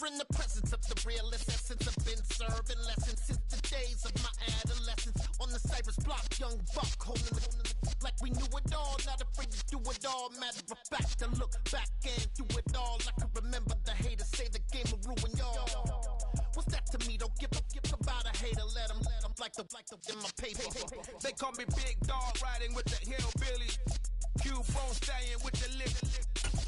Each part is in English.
You're in the presence of the realest essence. I've been serving lessons since the days of my adolescence. On the Cypress block, young buck holding the like we knew it all. Not afraid to do it all. Matter of fact, to look back and do it all. I can remember the haters say the game will ruin y'all. What's that to me? Don't give about a hater. Let them like the in my paper. They call me Big Dog, riding with the hillbillies. Q-Bone staying with the lip.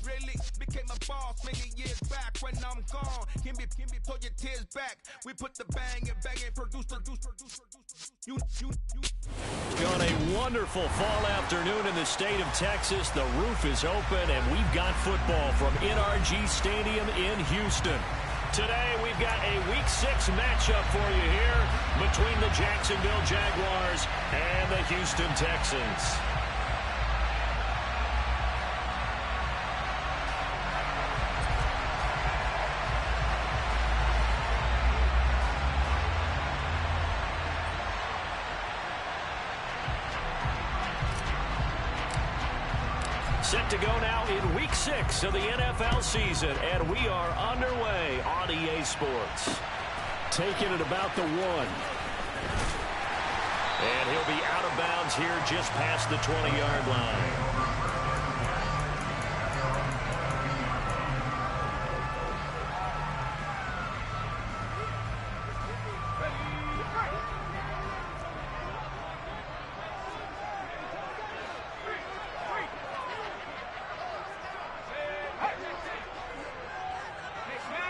Really became a boss many years back. When I'm gone, can be pull your tears back. We put the bang and produce. You. It's been a wonderful fall afternoon in the state of Texas. The roof is open, and we've got football from NRG Stadium in Houston. Today, we've got a Week 6 matchup for you here between the Jacksonville Jaguars and the Houston Texans. Set to go now in Week 6 of the NFL season, and we are underway on EA Sports. Taking it about the 1. And he'll be out of bounds here just past the 20-yard line.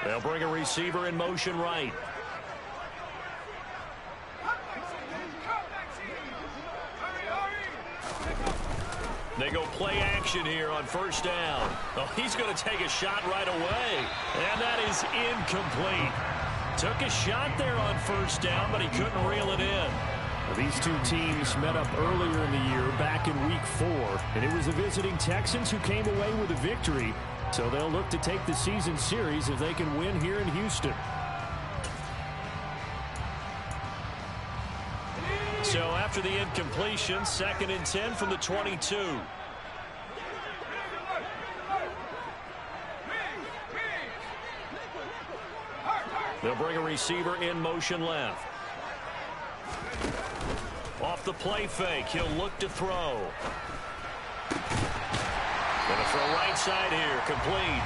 They'll bring a receiver in motion right. They go play action here on first down. Oh, he's going to take a shot right away. And that is incomplete. Took a shot there on first down, but he couldn't reel it in. Well, these two teams met up earlier in the year, back in Week 4. And it was the visiting Texans who came away with a victory. So they'll look to take the season series if they can win here in Houston. So after the incompletion, 2nd and 10 from the 22. They'll bring a receiver in motion left. Off the play fake, he'll look to throw. Going to throw right side here, complete.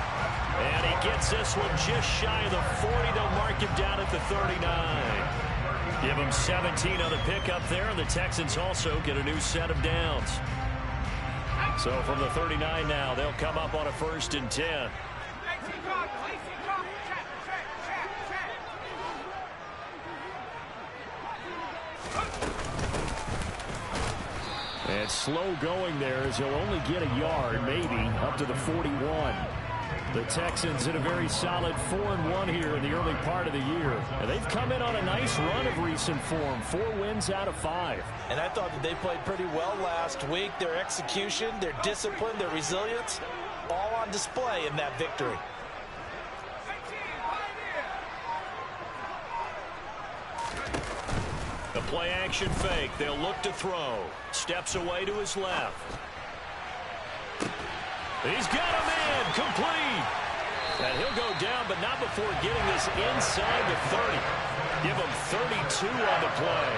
And he gets this one just shy of the 40. They'll mark him down at the 39. Give him 17 on the pickup there, and the Texans also get a new set of downs. So from the 39 now, they'll come up on a 1st and 10. And slow going there as he'll only get a yard, maybe, up to the 41. The Texans in a very solid 4-1 here in the early part of the year. And they've come in on a nice run of recent form, 4 wins out of 5. And I thought that they played pretty well last week. Their execution, their discipline, their resilience, all on display in that victory. The play action fake. They'll look to throw. Steps away to his left. He's got him in. Complete. And he'll go down, but not before getting this inside the 30. Give him 32 on the play.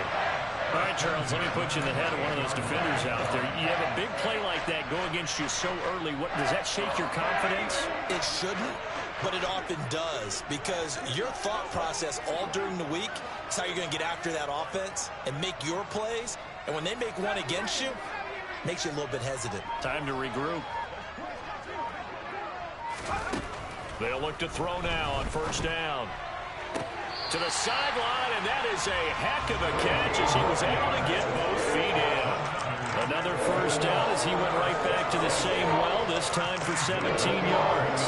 All right, Charles, let me put you in the head of one of those defenders out there. You have a big play like that go against you so early. What does that shake your confidence? It shouldn't, but it often does, because your thought process all during the week is how you're going to get after that offense and make your plays. And when they make one against you, it makes you a little bit hesitant. Time to regroup. They'll look to throw now on first down. To the sideline, and that is a heck of a catch as he was able to get both feet in. Another first down as he went right back to the same well, this time for 17 yards.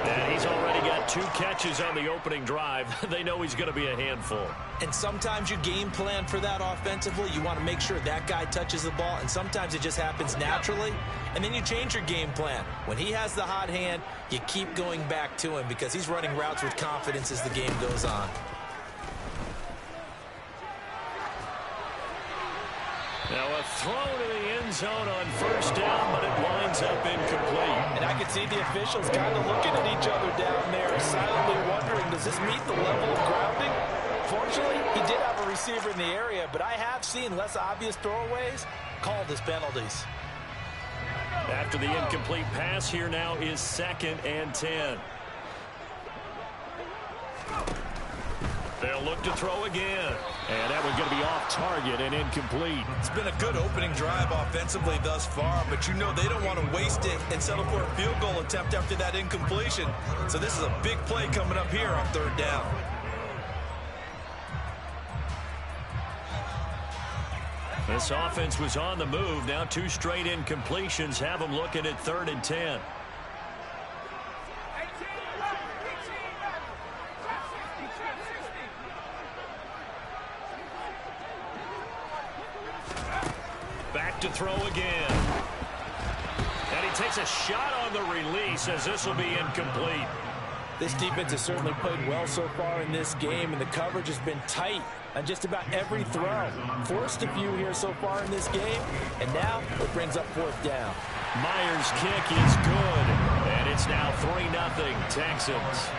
And he's already got 2 catches on the opening drive. They know he's going to be a handful. And sometimes you game plan for that offensively. You want to make sure that guy touches the ball, and sometimes it just happens naturally. And then you change your game plan. When he has the hot hand, you keep going back to him because he's running routes with confidence as the game goes on. Now a throw to the end zone on first down, but it winds ends up incomplete. And I can see the officials kind of looking at each other down there, silently wondering, does this meet the level of grounding? Fortunately, he did have a receiver in the area, but I have seen less obvious throwaways called as penalties. After the incomplete pass, here now is 2nd and 10. They'll look to throw again. And that one's going to be off target and incomplete. It's been a good opening drive offensively thus far, but you know they don't want to waste it and settle for a field goal attempt after that incompletion. So this is a big play coming up here on 3rd down. This offense was on the move. Now 2 straight incompletions have them looking at 3rd and 10. Back to throw again. And he takes a shot on the release as this will be incomplete. This defense has certainly played well so far in this game, and the coverage has been tight on just about every throw. Forced a few here so far in this game, and now it brings up 4th down. Myers' kick is good, and it's now 3-0 Texans.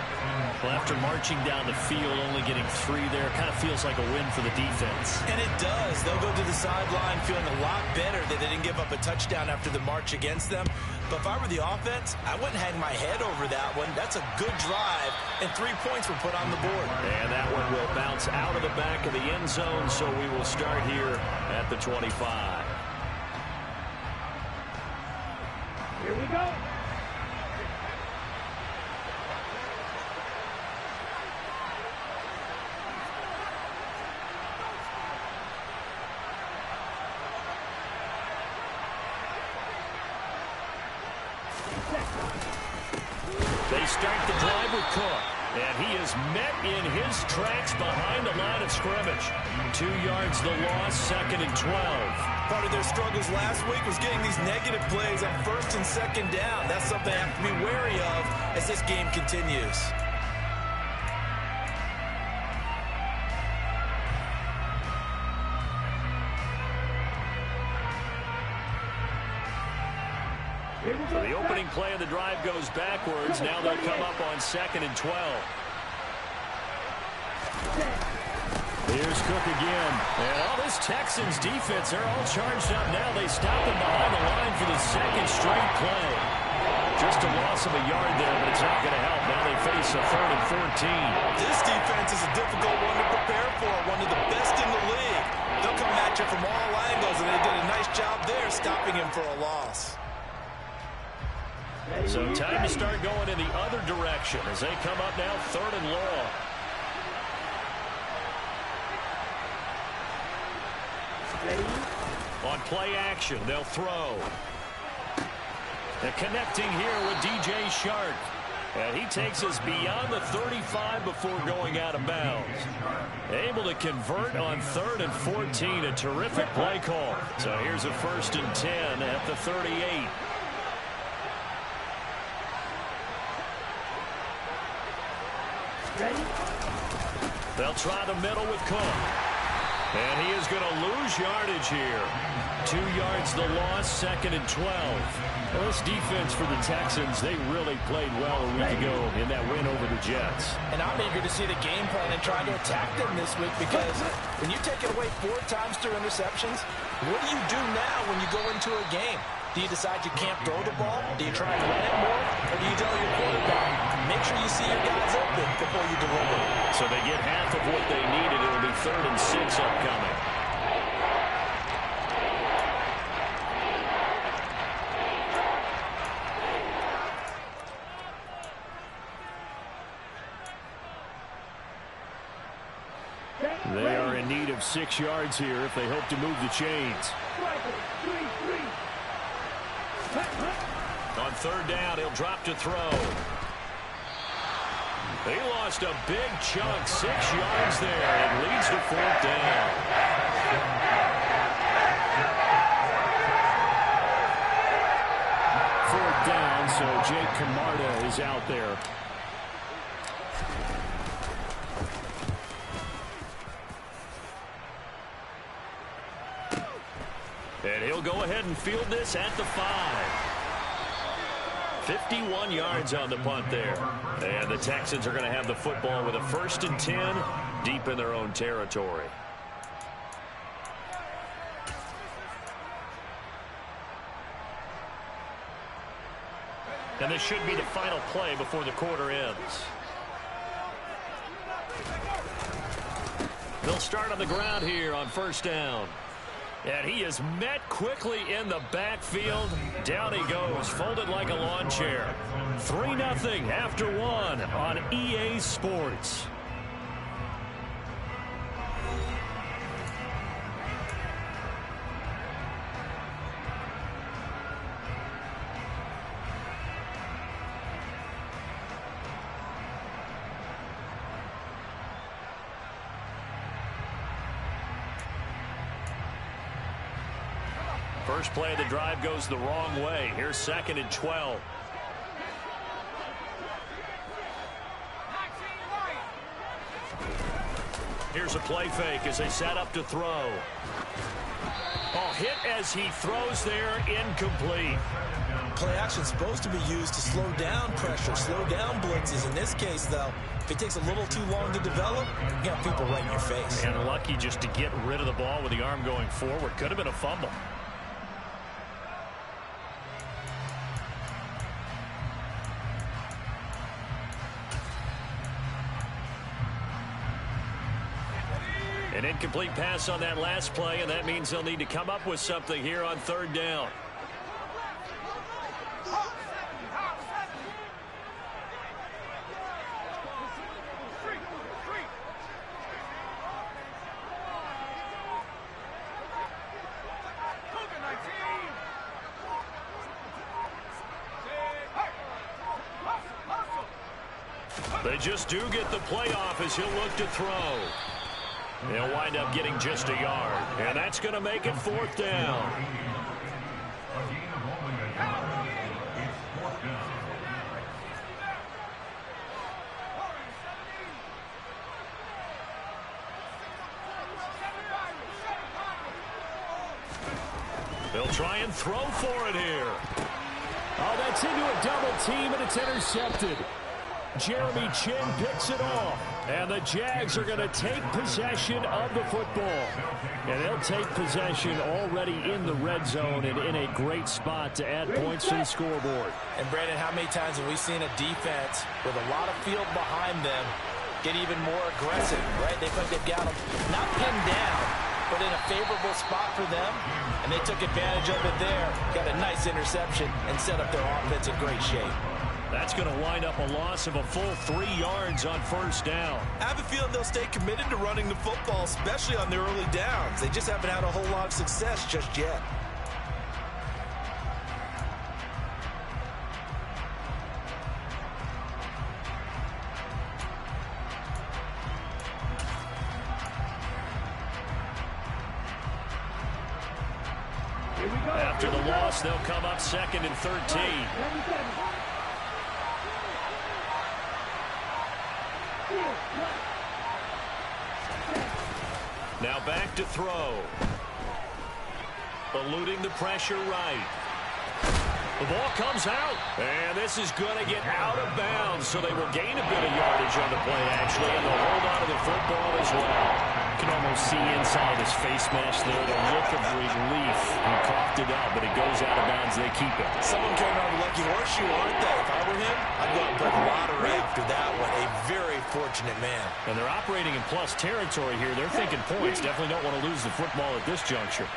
Well, after marching down the field, only getting 3 there, it kind of feels like a win for the defense. And it does. They'll go to the sideline feeling a lot better that they didn't give up a touchdown after the march against them. But if I were the offense, I wouldn't hang my head over that one. That's a good drive, and 3 points were put on the board. And that one will bounce out of the back of the end zone, so we will start here at the 25. Here we go. They start the drive with Cook, and he is met in his tracks behind the line of scrimmage. 2 yards the loss, 2nd and 12. Part of their struggles last week was getting these negative plays on 1st and 2nd down. That's something they have to be wary of as this game continues. So the opening play of the drive goes backwards. Now they'll come up on 2nd and 12. Here's Cook again. And all this Texans defense, they're all charged up now. They stop him behind the line for the 2nd straight play. Just a loss of a yard there, but it's not going to help. Now they face a 3rd and 14. This defense is a difficult one to prepare for, one of the best in the league. They'll come at you from all angles, and they did a nice job there stopping him for a loss. So time to start going in the other direction as they come up now 3rd and long. On play action, they'll throw. They're connecting here with DJ Shark. And he takes us beyond the 35 before going out of bounds. Able to convert on 3rd and 14. A terrific play call. So here's a 1st and 10 at the 38. Ready? They'll try the middle with Cook. And he is going to lose yardage here. 2 yards the loss, 2nd and 12. Well, this defense for the Texans, they really played well a week ago in that win over the Jets. And I'm eager to see the game plan and try to attack them this week, because when you take it away 4 times through interceptions, what do you do now when you go into a game? Do you decide you can't throw the ball? Do you try and run it more? Or do you tell your quarterback, make sure you see your guys open before you deliver? So they get half of what they needed. It'll be 3rd and 6 upcoming. They are in need of 6 yards here if they hope to move the chains. On 3rd down, he'll drop to throw. He lost a big chunk, 6 yards there. It leads to 4th down. Fourth down, so Jake Camarda is out there. And he'll go ahead and field this at the 5. 51 yards on the punt there. And the Texans are going to have the football with a 1st and 10 deep in their own territory. And this should be the final play before the quarter ends. They'll start on the ground here on 1st down. And he is met quickly in the backfield. Down he goes, folded like a lawn chair. 3-0 after 1 on EA Sports. First play of the drive goes the wrong way. Here's 2nd and 12. Here's a play fake as they set up to throw. Oh, hit as he throws there, incomplete. Play action is supposed to be used to slow down pressure, slow down blitzes. In this case, though, if it takes a little too long to develop, you got people right in your face. And lucky just to get rid of the ball with the arm going forward. Could have been a fumble. An incomplete pass on that last play, and that means they'll need to come up with something here on 3rd down. They just do get the play off as he'll look to throw. They'll wind up getting just a yard, and that's going to make it 4th down. They'll try and throw for it here. Oh, that's into a double team, and it's intercepted. Jeremy Chin picks it off. And the Jags are going to take possession of the football. And they'll take possession already in the red zone and in a great spot to add points to the scoreboard. And, Brandon, how many times have we seen a defense with a lot of field behind them get even more aggressive, right? They've got them not pinned down, but in a favorable spot for them, and they took advantage of it there, got a nice interception, and set up their offense in great shape. That's going to wind up a loss of a full 3 yards on 1st down. I have a feeling they'll stay committed to running the football, especially on the early downs. They just haven't had a whole lot of success just yet. After the loss, they'll come up 2nd and 13. Now back to throw. Eluding the pressure right. The ball comes out. And this is going to get out of bounds, so they will gain a bit of yardage on the play, actually, and they'll hold on to the football as well. You can almost see inside his face mask there the look of relief. He coughed it out, but it goes out of bounds. They keep it. Someone came on a lucky horseshoe, aren't they? If I were him, I'd go out and put a lottery after that one. A very fortunate man. And they're operating in plus territory here. They're thinking points. Definitely don't want to lose the football at this juncture.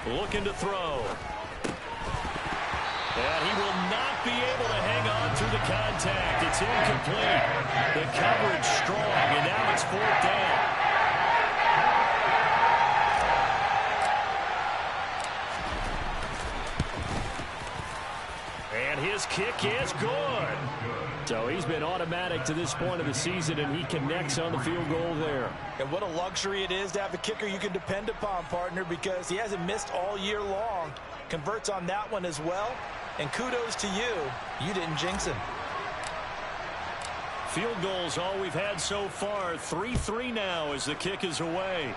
Looking to throw. And he will not be able to hang on through the contact. It's incomplete. The coverage strong, and now it's 4th down. And his kick is good. So he's been automatic to this point of the season, and he connects on the field goal there. And what a luxury it is to have a kicker you can depend upon, partner, because he hasn't missed all year long. Converts on that one as well. And kudos to you. You didn't jinx him. field goal's all we've had so far. 3-3 now as the kick is away.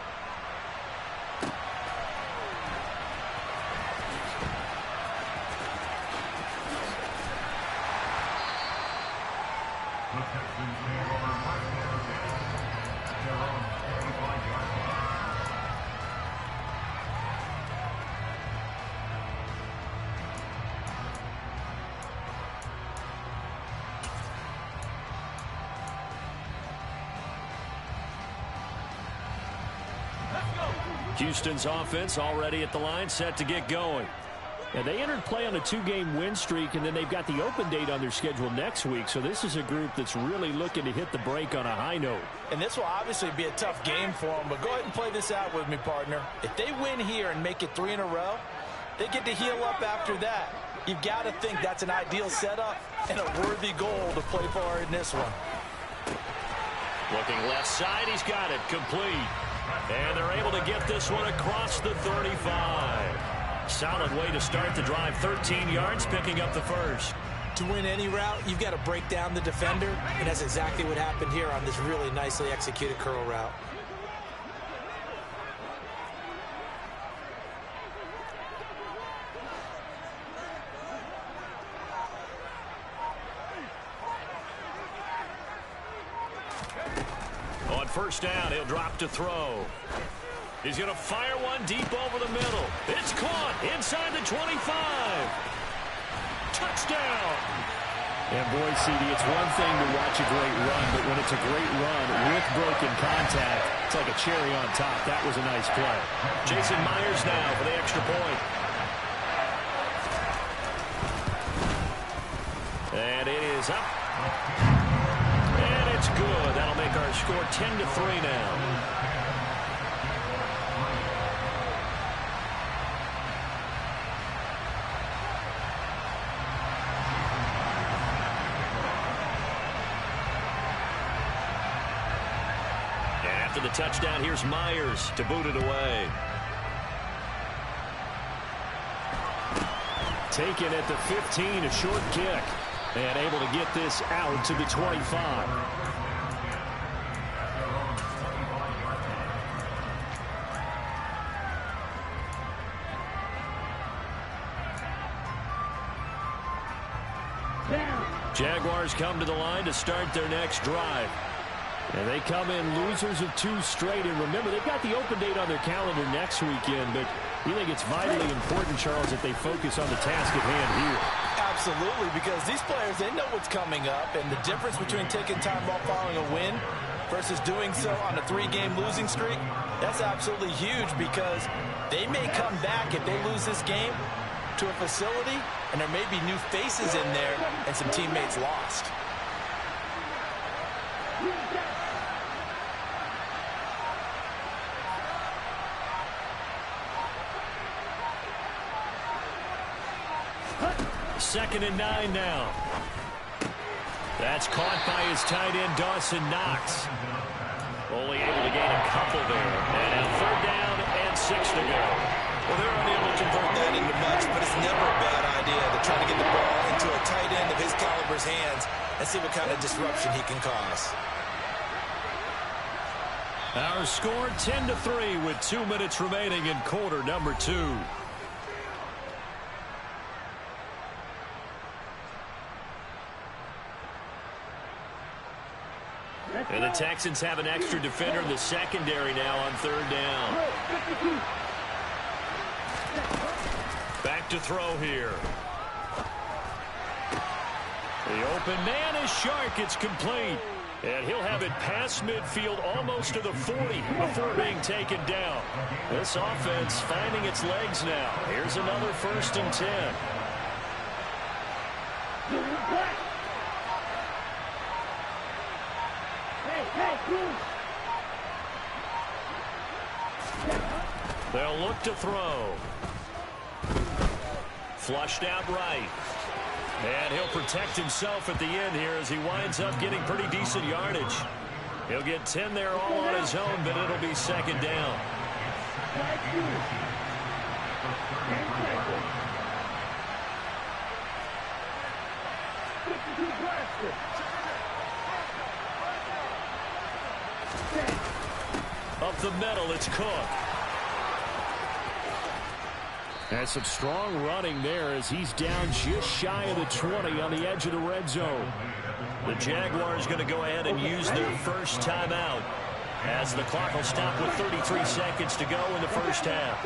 Houston's offense already at the line, set to get going. And they entered play on a 2-game win streak, and then they've got the open date on their schedule next week. So this is a group that's really looking to hit the break on a high note. And this will obviously be a tough game for them, but go ahead and play this out with me, partner. If they win here and make it 3 in a row, they get to heal up after that. You've got to think that's an ideal setup and a worthy goal to play for in this one. Looking left side, he's got it, complete. And they're able to get this one across the 35. Solid way to start the drive. 13 yards, picking up the first. To win any route, you've got to break down the defender, and that's exactly what happened here on this really nicely executed curl route. On first down, he'll drop to throw. He's going to fire one deep over the middle. It's caught inside the 25. Touchdown. And boy, CD, it's one thing to watch a great run, but when it's a great run with broken contact, it's like a cherry on top. That was a nice play. Jason Myers now for the extra point. And it is up. And it's good. That'll make our score 10-3 now. After the touchdown, here's Myers to boot it away. Taken at the 15, a short kick. And able to get this out to the 25. Jaguars come to the line to start their next drive. And they come in losers of 2 straight. And remember, they've got the open date on their calendar next weekend. But we think it's vitally important, Charles, that they focus on the task at hand here. Absolutely, because these players, they know what's coming up. And the difference between taking time off following a win versus doing so on a 3-game losing streak, that's absolutely huge, because they may come back if they lose this game to a facility, and there may be new faces in there and some teammates lost. Second and 9 now. That's caught by his tight end, Dawson Knox. Only able to gain a couple there. And now third down and 6 to go. Well, they're unable to convert that into much, but it's never a bad idea to try to get the ball into a tight end of his caliber's hands and see what kind of disruption he can cause. Our score 10-3 with 2 minutes remaining in quarter number 2. And the Texans have an extra defender in the secondary now on third down. Back to throw here. The open man is Shark. It's complete. And he'll have it past midfield almost to the 40 before being taken down. This offense finding its legs now. Here's another 1st and 10. They'll look to throw. Flushed out right. And he'll protect himself at the end here as he winds up getting pretty decent yardage. He'll get 10 there all on his own, but it'll be second down. Up the middle, it's Cook. And some strong running there as he's down just shy of the 20 on the edge of the red zone. The Jaguars going to go ahead and use their first timeout as the clock will stop with 33 seconds to go in the first half.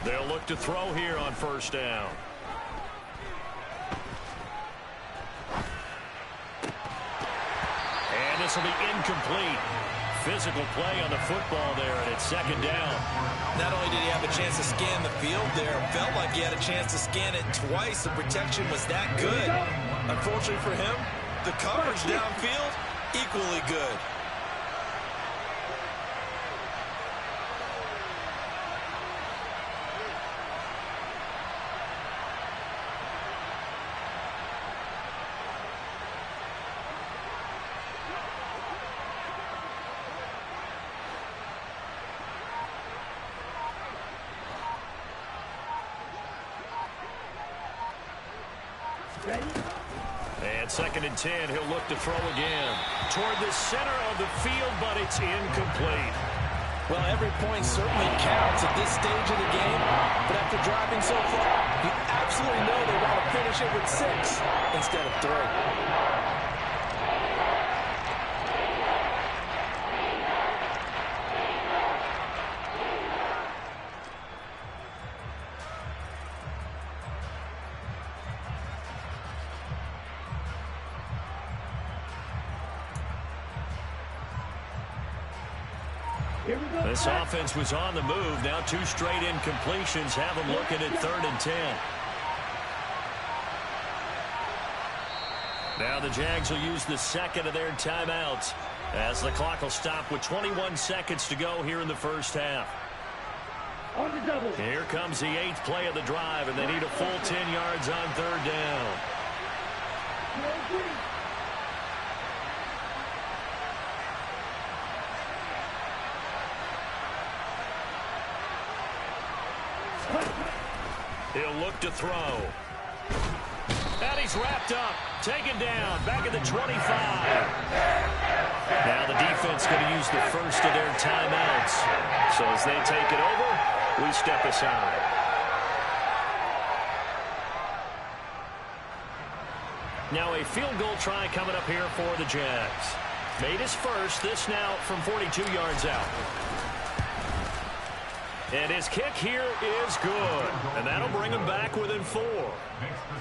They'll look to throw here on first down. And this will be incomplete. Physical play on the football there, and it's second down. Not only did he have a chance to scan the field there, felt like he had a chance to scan it twice. The protection was that good. Unfortunately for him, the coverage downfield, equally good. And second and 10, he'll look to throw again. Toward the center of the field, but it's incomplete. Well, every point certainly counts at this stage of the game, but after driving so far, you absolutely know they want to finish it with 6 instead of 3. This offense was on the move. Now 2 straight incompletions have them looking at 3rd and 10. Now the Jags will use the second of their timeouts as the clock will stop with 21 seconds to go here in the first half. Here comes the 8th play of the drive, and they need a full 10 yards on 3rd down. He'll look to throw. And he's wrapped up. Taken down. Back at the 25. Now the defense going to use the first of their timeouts. So as they take it over, we step aside. Now a field goal try coming up here for the Jags. Made his first. This now from 42 yards out. And his kick here is good. And that'll bring him back within 4.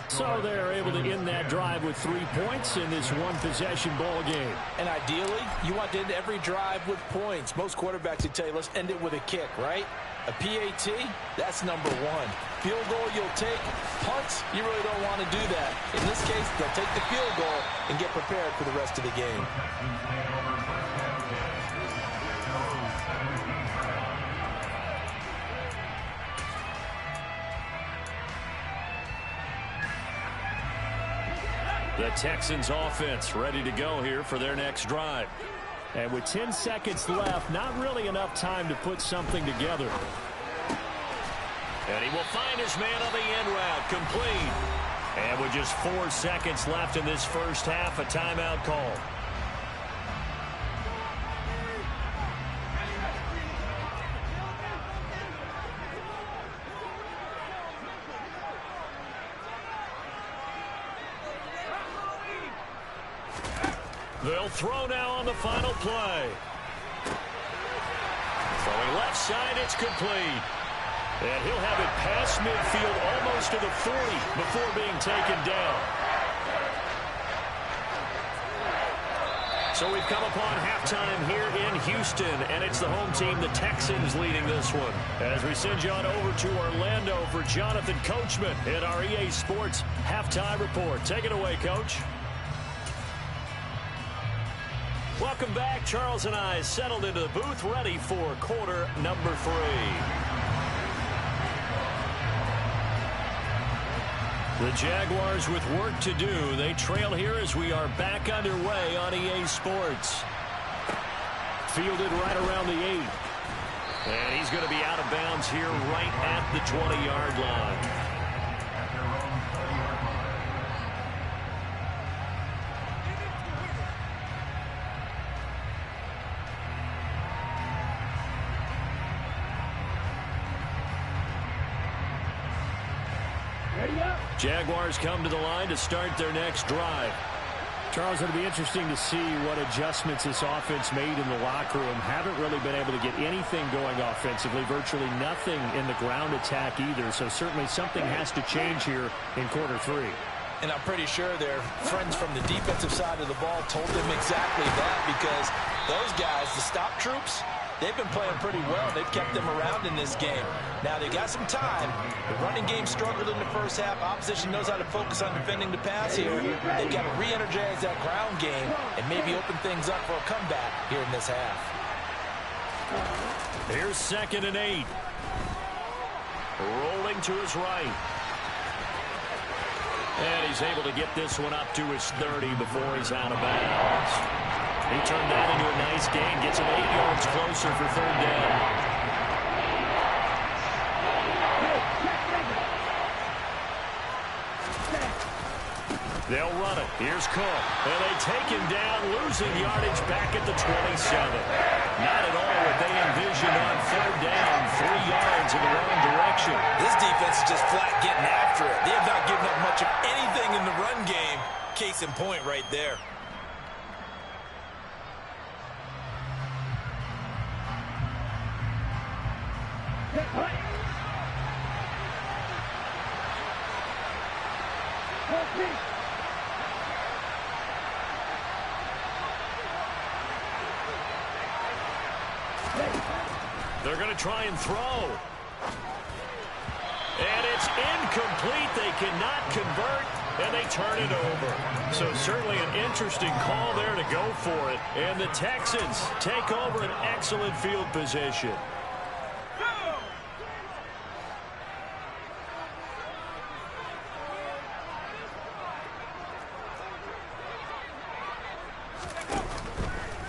So they're able to end that drive with 3 points in this one-possession ball game. And ideally, you want to end every drive with points. Most quarterbacks would tell you, let's end it with a kick, right? A PAT, that's number 1. Field goal you'll take. Punts, you really don't want to do that. In this case, they'll take the field goal and get prepared for the rest of the game. The Texans offense ready to go here for their next drive. And with 10 seconds left, not really enough time to put something together. And he will find his man on the end route, complete. And with just 4 seconds left in this first half, a timeout call. They'll throw now on the final play. Throwing left side, it's complete. And he'll have it past midfield almost to the 40 before being taken down. So we've come upon halftime here in Houston, and it's the home team, the Texans, leading this one. As we send you on over to Orlando for Jonathan Coachman in our EA Sports Halftime Report. Take it away, Coach. Welcome back. Charles and I settled into the booth, ready for quarter number 3. The Jaguars with work to do. They trail here as we are back underway on EA Sports. Fielded right around the 8. And he's going to be out of bounds here right at the 20-yard line. Jaguars come to the line to start their next drive. Charles, it'll be interesting to see what adjustments this offense made in the locker room. Haven't really been able to get anything going offensively, virtually nothing in the ground attack either. So certainly something has to change here in quarter 3. And I'm pretty sure their friends from the defensive side of the ball told them exactly that, because those guys, the stop troops, they've been playing pretty well. They've kept them around in this game. Now, they got some time. The running game struggled in the first half. Opposition knows how to focus on defending the pass here. They've got to re-energize that ground game and maybe open things up for a comeback here in this half. Here's 2nd and 8. Rolling to his right. And he's able to get this one up to his 30 before he's out of bounds. He turned that into a nice gain, gets him 8 yards closer for 3rd down. They'll run it. Here's Cook. And they take him down, losing yardage back at the 27. Not at all what they envisioned on 3rd down. 3 yards in the wrong direction. This defense is just flat getting after it. They have not given up much of anything in the run game. Case in point right there. They're going to try and throw. And it's incomplete. They cannot convert, and they turn it over. So certainly an interesting call there to go for it. And the Texans take over an excellent field position.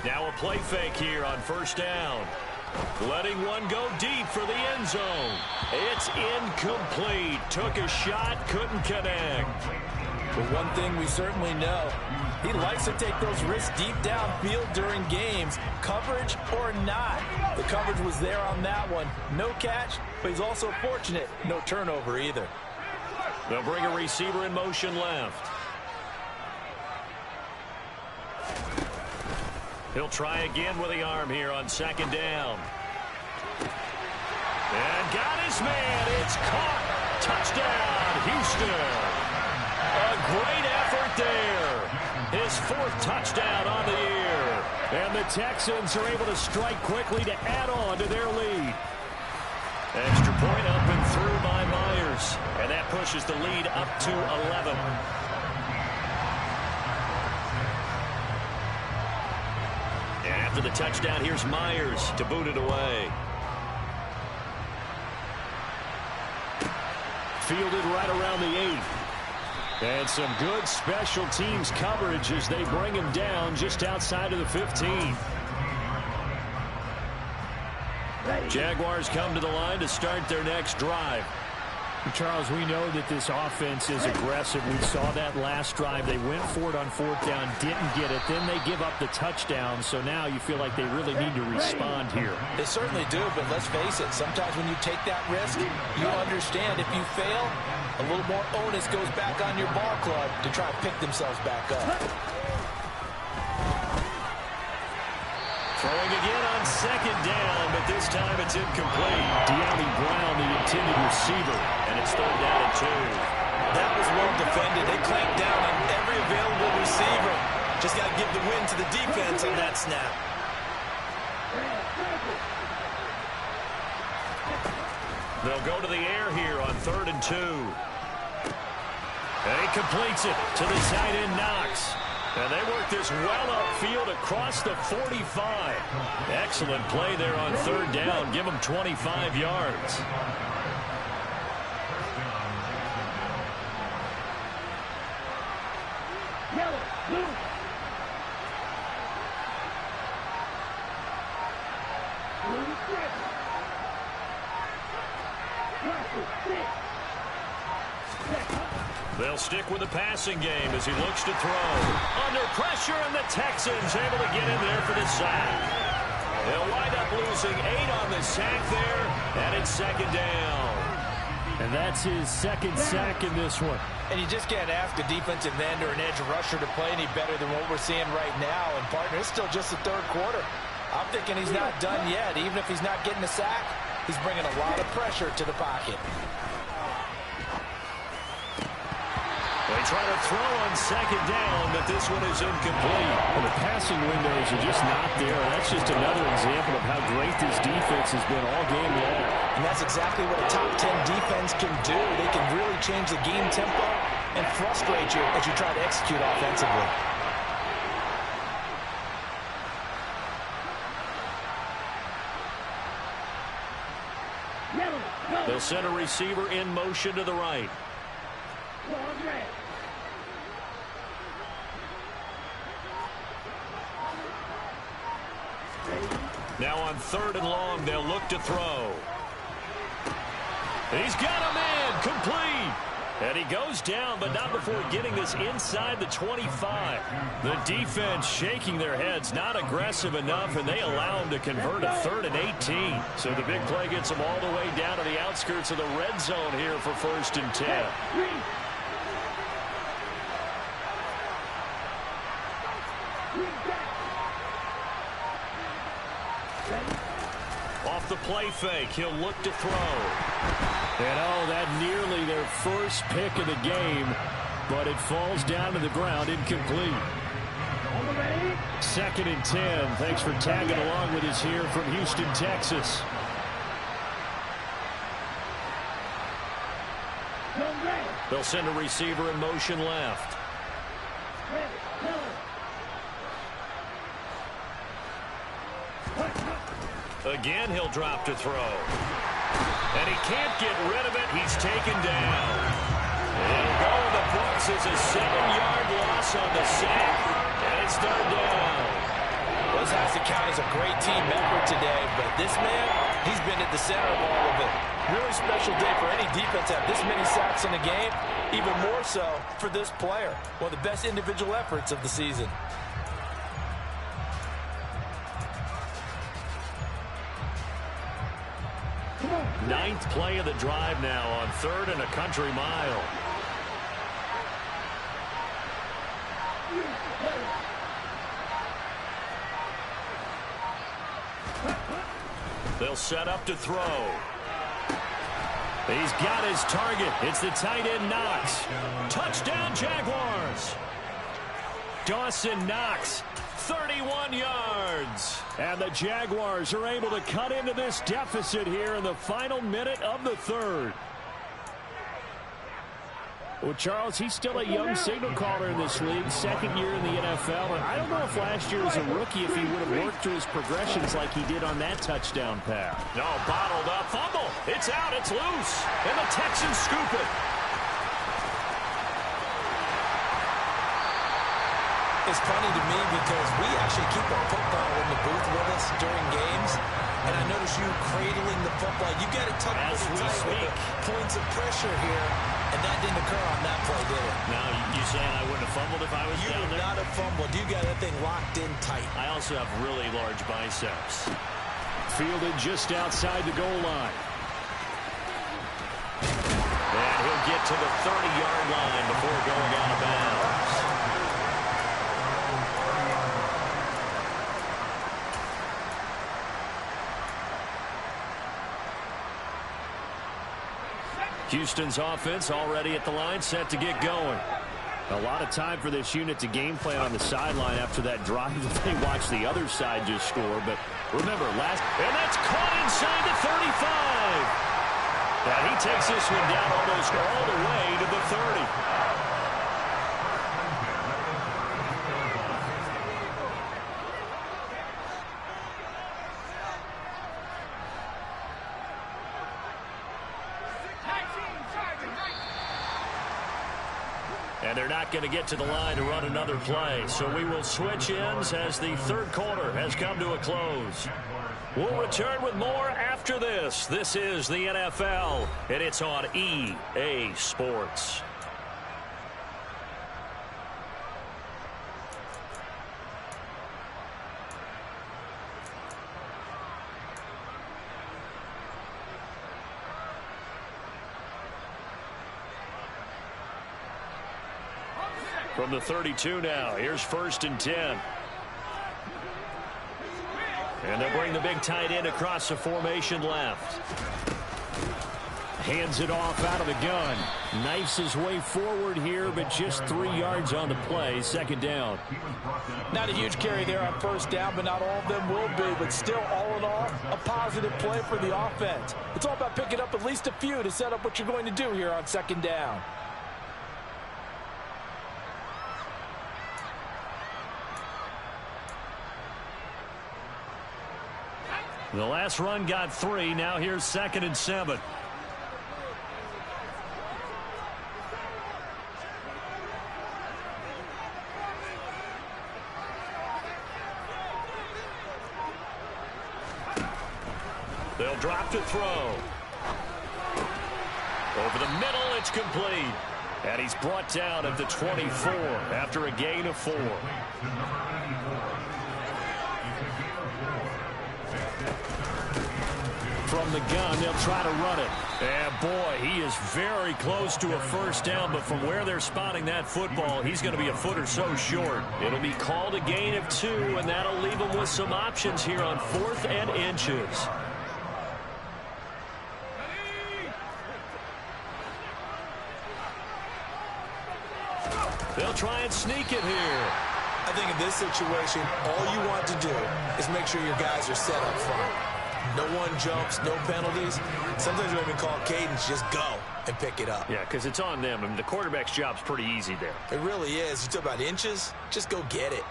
Now a play fake here on 1st down. Letting one go deep for the end zone. It's incomplete. Took a shot, couldn't connect. But one thing we certainly know, he likes to take those risks deep downfield during games, coverage or not. The coverage was there on that one. No catch, but he's also fortunate. No turnover either. They'll bring a receiver in motion left. He'll try again with the arm here on 2nd down. And got his man. It's caught. Touchdown, Houston. A great effort there. His 4th touchdown on the year. And the Texans are able to strike quickly to add on to their lead. Extra point up and through by Myers. And that pushes the lead up to 11. And after the touchdown, here's Myers to boot it away. Fielded right around the 8. And some good special teams coverage as they bring him down just outside of the 15. Jaguars come to the line to start their next drive. Charles, we know that this offense is aggressive. We saw that last drive. They went for it on 4th down, didn't get it. Then they give up the touchdown. So now you feel like they really need to respond here. They certainly do, but let's face it. Sometimes when you take that risk, you understand if you fail, a little more onus goes back on your ball club to try to pick themselves back up. Throwing again on 2nd down, but this time it's incomplete. De'Ami Brown, the intended receiver. And it's 3rd down and 2. That was well defended. They clamped down on every available receiver. Just got to give the win to the defense on that snap. They'll go to the air here on 3rd and 2. And he completes it to the tight end Knox. And they work this well upfield across the 45. Excellent play there on 3rd down. Give them 25 yards. They'll stick with the passing game as he looks to throw. Under pressure, and the Texans able to get in there for the sack. They'll wind up losing 8 on the sack there, and it's second down. And that's his second sack in this one. And you just can't ask a defensive end or an edge rusher to play any better than what we're seeing right now. And, partner, it's still just the third quarter. I'm thinking he's not done yet. Even if he's not getting a sack, he's bringing a lot of pressure to the pocket. They try to throw on second down, but this one is incomplete. And the passing windows are just not there. That's just another example of how great this defense has been all game long. And that's exactly what a top 10 defense can do. They can really change the game tempo and frustrate you as you try to execute offensively. They'll send a receiver in motion to the right. Now on 3rd and long, they'll look to throw. He's got him in, complete. And he goes down, but not before getting this inside the 25. The defense shaking their heads, not aggressive enough, and they allow him to convert a 3rd and 18. So the big play gets them all the way down to the outskirts of the red zone here for 1st and 10. Off the play fake, he'll look to throw. And that nearly their first pick of the game, but it falls down to the ground, incomplete. 2nd and 10. Thanks for tagging along with us here from Houston, Texas. They'll send a receiver in motion left. Again, he'll drop to throw. And he can't get rid of it. He's taken down. It'll go in the books as a 7-yard loss on the sack. And it's 3rd down. This has to count as a great team effort today, but this man, he's been at the center of all of it. Really special day for any defense to have this many sacks in a game, even more so for this player. One of the best individual efforts of the season. Ninth play of the drive now on 3rd and a country mile. They'll set up to throw. He's got his target. It's the tight end Knox. Touchdown Jaguars. Dawson Knox, 31 yards. And the Jaguars are able to cut into this deficit here in the final minute of the 3rd. Well, Charles, he's still a young signal caller in this league, 2nd year in the NFL. And I don't know if last year as a rookie if he would have worked through his progressions like he did on that touchdown pass. No, bottled up. Fumble. It's out. It's loose. And the Texans scoop it. It's funny to me because we actually keep a football in the booth with us during games. And I notice you cradling the football. You got it tucked as we speak. Points of pressure here. And that didn't occur on that play, did it? Now, you saying I wouldn't have fumbled if I was you down there? You would not have fumbled. You got that thing locked in tight. I also have really large biceps. Fielded just outside the goal line. And he'll get to the 30-yard line before going out of bounds. Houston's offense already at the line, set to get going. A lot of time for this unit to game plan on the sideline after that drive that they watched the other side just score. But remember, and that's caught inside the 35. And he takes this one down almost all the way to the 30. And they're not going to get to the line to run another play. So we will switch ends as the 3rd quarter has come to a close. We'll return with more after this. This is the NFL, and it's on EA Sports. From the 32 now, here's 1st and 10. And they'll bring the big tight end across the formation left. Hands it off out of the gun. Knifes his way forward here, but just 3 yards on the play. 2nd down. Not a huge carry there on 1st down, but not all of them will be. But still, all in all, a positive play for the offense. It's all about picking up at least a few to set up what you're going to do here on 2nd down. The last run got 3. Now here's 2nd and 7. They'll drop to throw. Over the middle, it's complete. And he's brought down at the 24 after a gain of 4. From the gun, they'll try to run it. And boy, he is very close to a 1st down, but from where they're spotting that football, he's going to be a foot or so short. It'll be called a gain of 2, and that'll leave him with some options here on 4th and inches. They'll try and sneak it here. I think in this situation, all you want to do is make sure your guys are set up front. No one jumps, no penalties. Sometimes we even call cadence, just go and pick it up. Yeah, because it's on them. I mean, the quarterback's job's pretty easy there. It really is. You talk about inches, just go get it.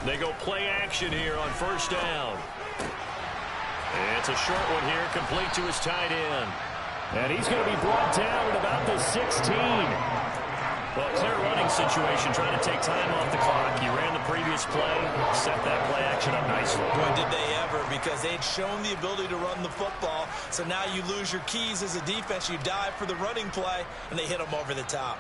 They go play action here on 1st down. It's a short one here, complete to his tight end. And he's going to be brought down at about the 16. Well, clear running situation, trying to take time off the clock. He ran the previous play, set that play action up nicely. Boy, did they ever, because they'd shown the ability to run the football. So now you lose your keys as a defense. You dive for the running play, and they hit them over the top.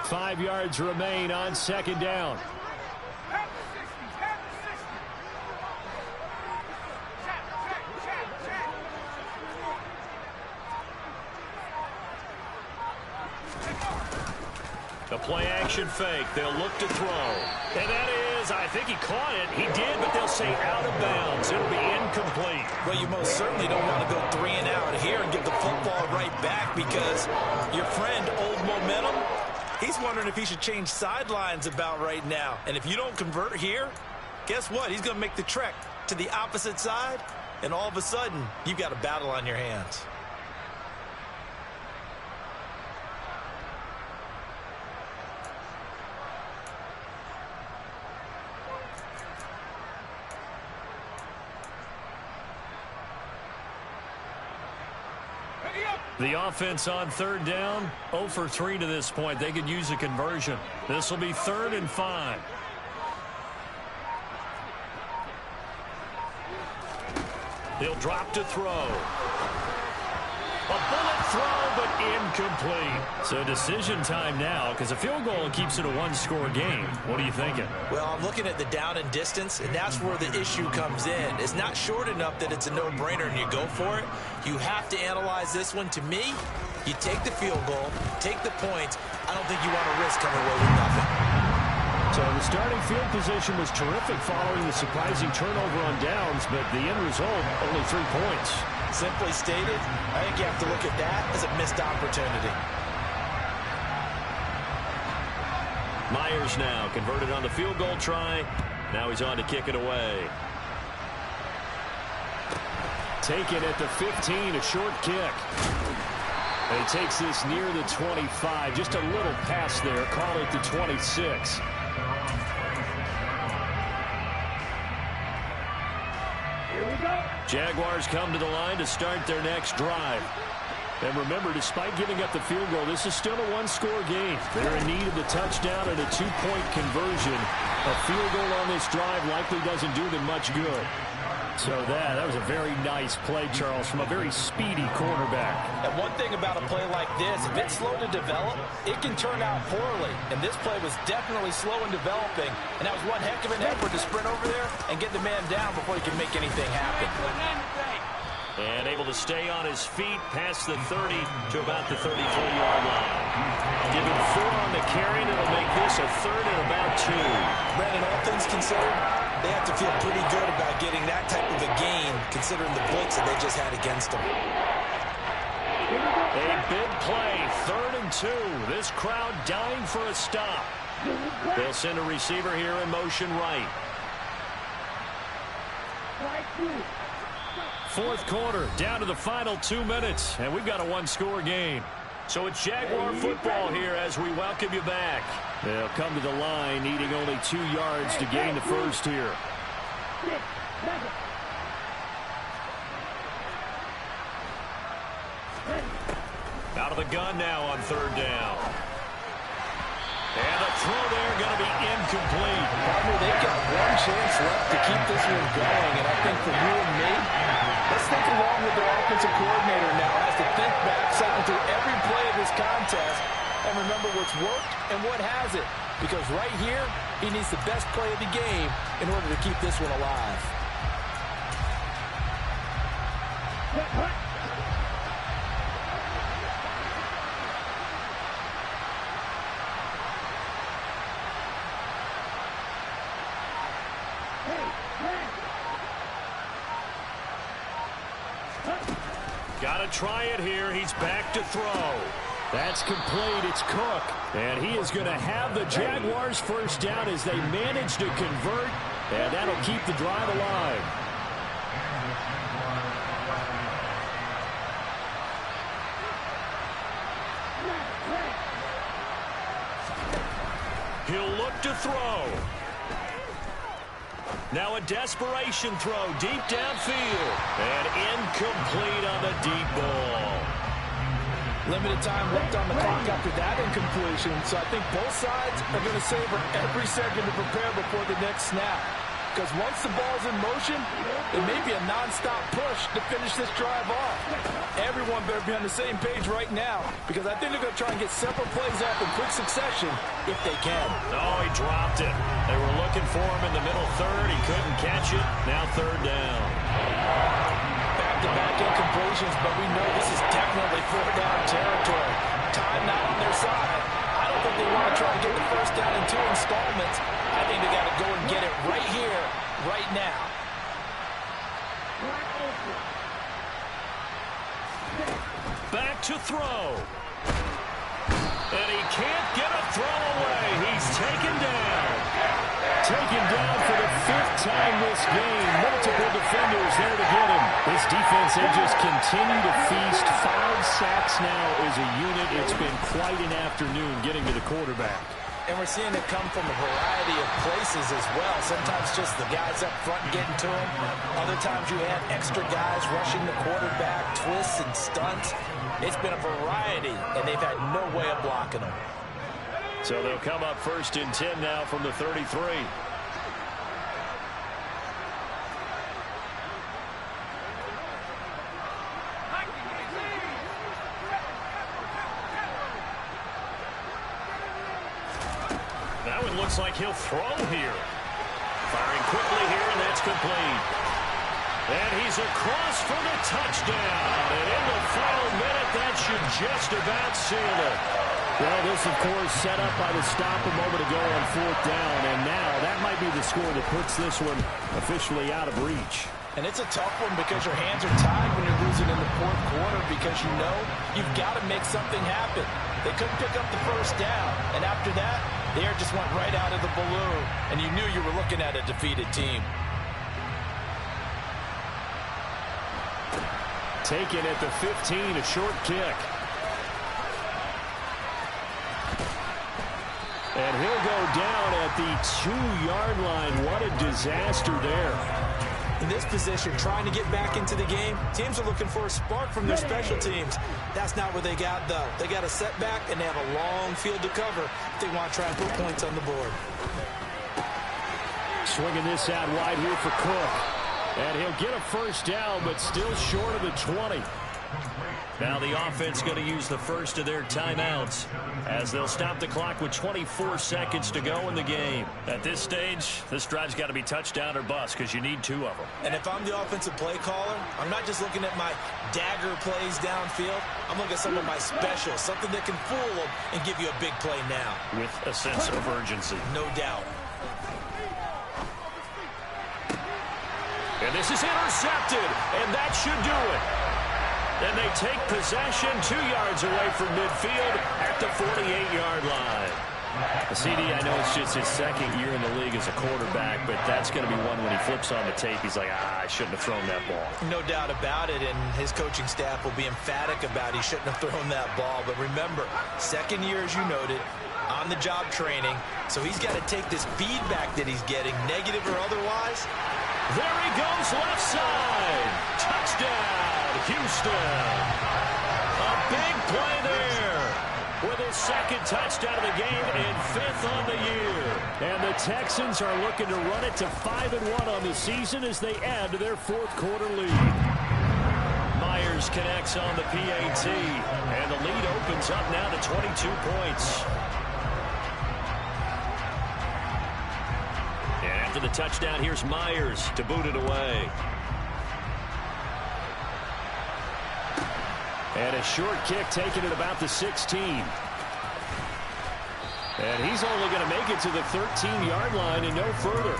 Now 5 yards remain on 2nd down. The play action fake. They'll look to throw. And that is, I think he caught it. He did, but they'll say out of bounds. It'll be incomplete. Well, you most certainly don't want to go 3 and out here and give the football right back, because your friend, Old Momentum, he's wondering if he should change sidelines about right now. And if you don't convert here, guess what? He's going to make the trek to the opposite side, and all of a sudden, you've got a battle on your hands. The offense on 3rd down, 0 for 3 to this point. They could use a conversion. This will be 3rd and 5. He'll drop to throw. A bullet throw, but incomplete. So decision time now, because a field goal keeps it a 1-score game. What are you thinking? Well, I'm looking at the down and distance, and that's where the issue comes in. It's not short enough that it's a no-brainer and you go for it. You have to analyze this one. To me, you take the field goal, take the points. I don't think you want to risk coming away with nothing. So the starting field position was terrific following the surprising turnover on downs, but the end result, only 3 points. Simply stated, I think you have to look at that as a missed opportunity. Myers now converted on the field goal try. Now he's on to kick it away. Taken at the 15, a short kick. And he takes this near the 25. Just a little pass there. Call it the 26. Jaguars come to the line to start their next drive. And remember, despite giving up the field goal, this is still a one-score game. They're in need of the touchdown and a two-point conversion. A field goal on this drive likely doesn't do them much good. So that was a very nice play, Charles, from a very speedy quarterback. And one thing about a play like this, if it's slow to develop, it can turn out poorly. And this play was definitely slow in developing. And that was one heck of an effort to sprint over there and get the man down before he could make anything happen. And able to stay on his feet past the 30 to about the 33-yard line. Give him 4 on the carry, and it'll make this a 3rd and about 2. Brandon, all things considered, they have to feel pretty good about getting that type of a gain, considering the blitz that they just had against them. A big play, 3rd and 2. This crowd dying for a stop. They'll send a receiver here in motion right. 4th quarter, down to the final 2 minutes, and we've got a one-score game. So it's Jaguar football here as we welcome you back. They'll come to the line needing only 2 yards to gain the first here. Out of the gun now on 3rd down. And a throw there going to be incomplete. Partner, they've got one chance left to keep this one going, and I think for you and me, let's think along with their offensive coordinator now as to think back, cycle through every play of this contest, and remember what's worked and what hasn't. Because right here, he needs the best play of the game in order to keep this one alive. Got to try it here. He's back to throw. That's complete. It's Cook. And he is going to have the Jaguars first down as they manage to convert. And that'll keep the drive alive. He'll look to throw. Now a desperation throw deep downfield. And incomplete on the deep ball. Limited time left on the clock after that incompletion, so I think both sides are going to savor every second to prepare before the next snap. Because once the ball's in motion, it may be a non-stop push to finish this drive off. Everyone better be on the same page right now, because I think they're going to try and get several plays off in quick succession if they can. Oh, he dropped it. They were looking for him in the middle third. He couldn't catch it. Now 3rd down. Back-to-back incompletions, but we know this is definitely 4th down territory. Time not on their side. I don't think they want to try to get the first down in 2 installments. I think they got to go and get it right here, right now. Back to throw. And he can't get a throw away. He's taken down. Taken down for the 5th time this game. Multiple defenders there to get him. This defense, they just continue to feast. 5 sacks now as a unit. It's been quite an afternoon getting to the quarterback. And we're seeing it come from a variety of places as well. Sometimes just the guys up front getting to him. Other times you have extra guys rushing the quarterback, twists and stunts. It's been a variety, and they've had no way of blocking them. So they'll come up 1st and 10 now from the 33. That one looks like he'll throw here. Firing quickly here, and that's complete. And he's across for the touchdown. And in the final minute, that should just about seal it. Well, this, of course, set up by the stop a moment ago on 4th down. And now that might be the score that puts this one officially out of reach. And it's a tough one because your hands are tied when you're losing in the 4th quarter because you know you've got to make something happen. They couldn't pick up the first down. And after that, the air just went right out of the balloon. And you knew you were looking at a defeated team. Taken at the 15, a short kick. And he'll go down at the 2-yard line. What a disaster there. In this position, trying to get back into the game, teams are looking for a spark from their special teams. That's not what they got, though. They got a setback, and they have a long field to cover if they want to try and put points on the board. Swinging this out wide here for Cook. And he'll get a first down, but still short of the 20. Now the offense going to use the first of their timeouts as they'll stop the clock with 24 seconds to go in the game. At this stage, this drive's got to be touchdown or bust because you need 2 of them. And if I'm the offensive play caller, I'm not just looking at my dagger plays downfield. I'm looking at some of my specials, something that can fool them and give you a big play now. With a sense of urgency. No doubt. And this is intercepted, and that should do it. And they take possession 2 yards away from midfield at the 48-yard line. CD, I know it's just his second year in the league as a quarterback, but that's going to be one when he flips on the tape. He's like, I shouldn't have thrown that ball. No doubt about it, and his coaching staff will be emphatic about he shouldn't have thrown that ball. But remember, second year, as you noted, on-the-job training, so he's got to take this feedback that he's getting, negative or otherwise. There he goes, left side. Touchdown, Houston. A big play there with his second touchdown of the game and 5th on the year. And the Texans are looking to run it to 5-1 on the season as they add to their 4th quarter lead. Myers connects on the PAT, and the lead opens up now to 22 points. After the touchdown, here's Myers to boot it away. And a short kick taken at about the 16. And he's only going to make it to the 13-yard line and no further.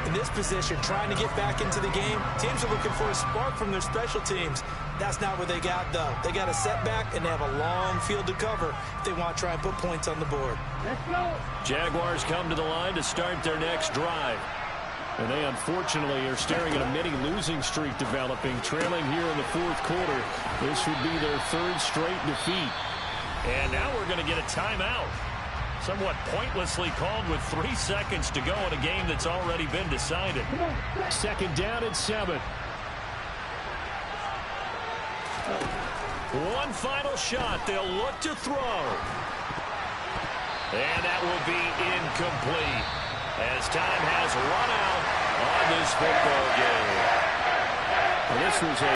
In this position, trying to get back into the game, teams are looking for a spark from their special teams. That's not what they got, though. They got a setback, and they have a long field to cover if they want to try and put points on the board. Let's go. Jaguars come to the line to start their next drive. And they, unfortunately, are staring at a mini losing streak developing, trailing here in the 4th quarter. This would be their 3rd straight defeat. And now we're going to get a timeout. Somewhat pointlessly called with 3 seconds to go in a game that's already been decided. 2nd down and 7. One final shot. They'll look to throw. And that will be incomplete as time has run out on this football game. Well, this was a